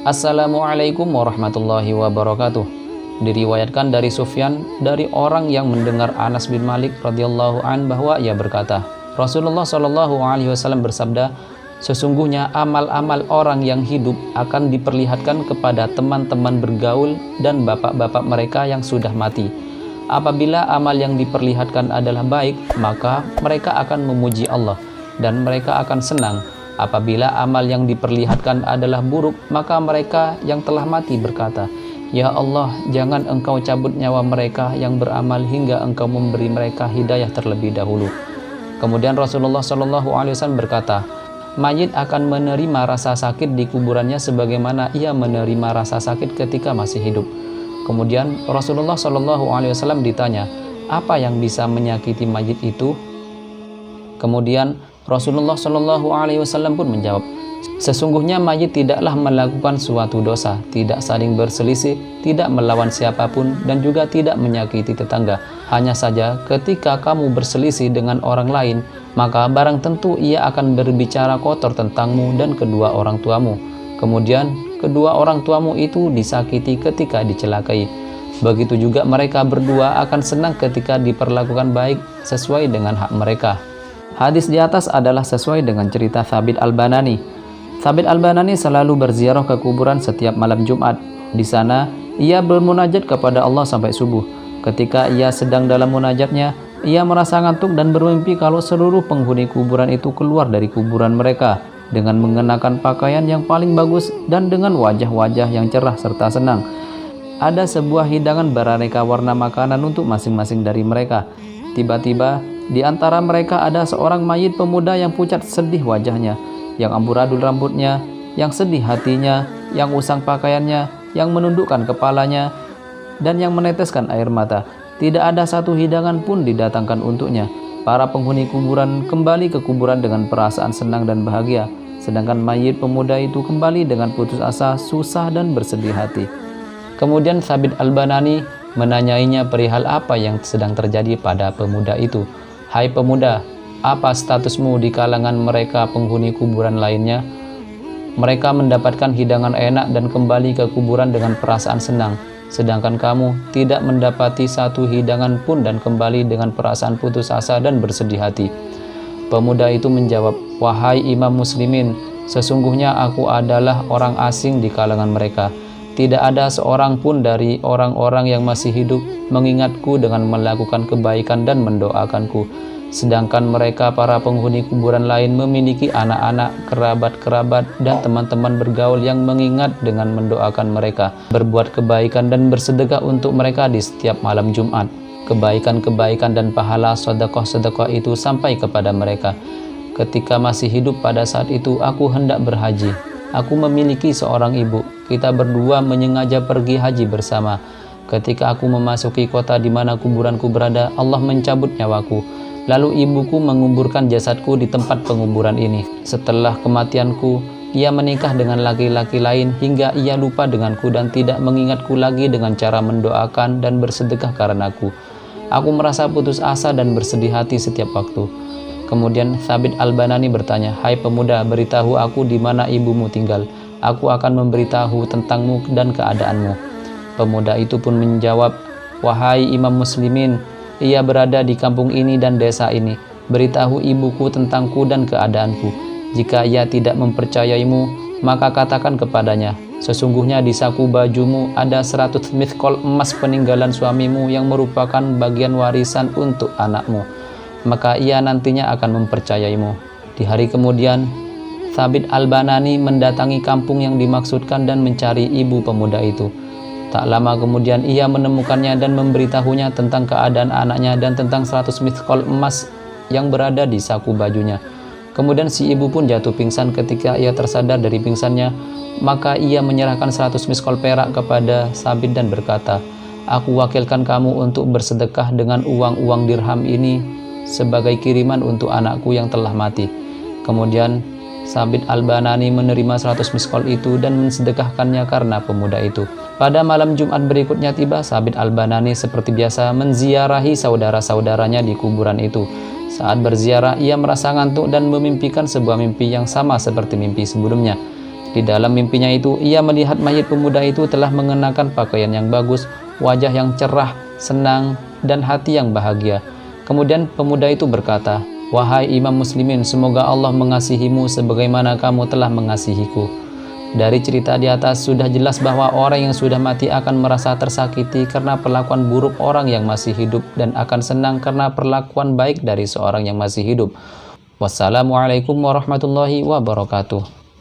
Assalamualaikum warahmatullahi wabarakatuh. Diriwayatkan dari Sufyan dari orang yang mendengar Anas bin Malik radhiyallahu an bahwa ia berkata, Rasulullah shallallahu alaihi wasallam bersabda, sesungguhnya amal-amal orang yang hidup akan diperlihatkan kepada teman-teman bergaul dan bapak-bapak mereka yang sudah mati. Apabila amal yang diperlihatkan adalah baik, maka mereka akan memuji Allah dan mereka akan senang. Apabila amal yang diperlihatkan adalah buruk, maka mereka yang telah mati berkata, Ya Allah, jangan engkau cabut nyawa mereka yang beramal hingga engkau memberi mereka hidayah terlebih dahulu. Kemudian Rasulullah SAW berkata, mayit akan menerima rasa sakit di kuburannya sebagaimana ia menerima rasa sakit ketika masih hidup. Kemudian Rasulullah SAW ditanya, apa yang bisa menyakiti mayit itu? Kemudian Rasulullah SAW pun menjawab, sesungguhnya mayit tidaklah melakukan suatu dosa, tidak saling berselisih, tidak melawan siapapun, dan juga tidak menyakiti tetangga. Hanya saja ketika kamu berselisih dengan orang lain, maka barang tentu ia akan berbicara kotor tentangmu dan kedua orang tuamu. Kemudian kedua orang tuamu itu disakiti ketika dicelakai. Begitu juga mereka berdua akan senang ketika diperlakukan baik sesuai dengan hak mereka. Hadis di atas adalah sesuai dengan cerita Thabit Al-Banani. Thabit Al-Banani selalu berziarah ke kuburan setiap malam Jumat. Di sana, ia bermunajat kepada Allah sampai subuh. Ketika ia sedang dalam munajatnya, ia merasa ngantuk dan bermimpi kalau seluruh penghuni kuburan itu keluar dari kuburan mereka dengan mengenakan pakaian yang paling bagus dan dengan wajah-wajah yang cerah serta senang. Ada sebuah hidangan beraneka warna makanan untuk masing-masing dari mereka. Tiba-tiba, di antara mereka ada seorang mayit pemuda yang pucat sedih wajahnya, yang amburadul rambutnya, yang sedih hatinya, yang usang pakaiannya, yang menundukkan kepalanya, dan yang meneteskan air mata. Tidak ada satu hidangan pun didatangkan untuknya. Para penghuni kuburan kembali ke kuburan dengan perasaan senang dan bahagia, sedangkan mayit pemuda itu kembali dengan putus asa, susah, dan bersedih hati. Kemudian Thabit Al-Banani menanyainya perihal apa yang sedang terjadi pada pemuda itu. Hai pemuda, apa statusmu di kalangan mereka penghuni kuburan lainnya? Mereka mendapatkan hidangan enak dan kembali ke kuburan dengan perasaan senang, sedangkan kamu tidak mendapati satu hidangan pun dan kembali dengan perasaan putus asa dan bersedih hati. Pemuda itu menjawab, wahai imam muslimin, sesungguhnya aku adalah orang asing di kalangan mereka. Tidak ada seorang pun dari orang-orang yang masih hidup mengingatku dengan melakukan kebaikan dan mendoakanku. Sedangkan mereka para penghuni kuburan lain memiliki anak-anak, kerabat-kerabat, dan teman-teman bergaul yang mengingat dengan mendoakan mereka, berbuat kebaikan dan bersedekah untuk mereka di setiap malam Jumat. Kebaikan-kebaikan dan pahala sedekah-sedekah itu sampai kepada mereka. Ketika masih hidup pada saat itu, aku hendak berhaji. Aku memiliki seorang ibu. Kita berdua menyengaja pergi haji bersama. Ketika aku memasuki kota di mana kuburanku berada, Allah mencabut nyawaku. Lalu ibuku menguburkan jasadku di tempat penguburan ini. Setelah kematianku, ia menikah dengan laki-laki lain hingga ia lupa denganku dan tidak mengingatku lagi dengan cara mendoakan dan bersedekah karenaku. Aku merasa putus asa dan bersedih hati setiap waktu. Kemudian Thabit Al-Banani bertanya, hai pemuda, beritahu aku di mana ibumu tinggal. Aku akan memberitahu tentangmu dan keadaanmu. Pemuda itu pun menjawab, wahai imam muslimin, ia berada di kampung ini dan desa ini. Beritahu ibuku tentangku dan keadaanku. Jika ia tidak mempercayaimu, maka katakan kepadanya, sesungguhnya di saku bajumu ada 100 mithqal emas peninggalan suamimu yang merupakan bagian warisan untuk anakmu. Maka ia nantinya akan mempercayaimu. Di hari kemudian, Thabit Al-Banani mendatangi kampung yang dimaksudkan dan mencari ibu pemuda itu. Tak lama kemudian ia menemukannya dan memberitahunya tentang keadaan anaknya dan tentang 100 mithqal emas yang berada di saku bajunya. Kemudian si ibu pun jatuh pingsan. Ketika ia tersadar dari pingsannya, maka ia menyerahkan 100 mithqal perak kepada Thabit dan berkata, aku wakilkan kamu untuk bersedekah dengan uang-uang dirham ini sebagai kiriman untuk anakku yang telah mati. Kemudian Thabit Al-Banani menerima 100 miskol itu dan mensedekahkannya karena pemuda itu. Pada malam Jumat berikutnya tiba, Thabit Al-Banani seperti biasa menziarahi saudara-saudaranya di kuburan itu. Saat berziarah, ia merasa ngantuk dan memimpikan sebuah mimpi yang sama seperti mimpi sebelumnya. Di dalam mimpinya itu, ia melihat mayit pemuda itu telah mengenakan pakaian yang bagus, wajah yang cerah, senang, dan hati yang bahagia. Kemudian pemuda itu berkata, "Wahai Imam Muslimin, semoga Allah mengasihimu sebagaimana kamu telah mengasihiku." Dari cerita di atas sudah jelas bahwa orang yang sudah mati akan merasa tersakiti karena perlakuan buruk orang yang masih hidup dan akan senang karena perlakuan baik dari seorang yang masih hidup. Wassalamualaikum warahmatullahi wabarakatuh.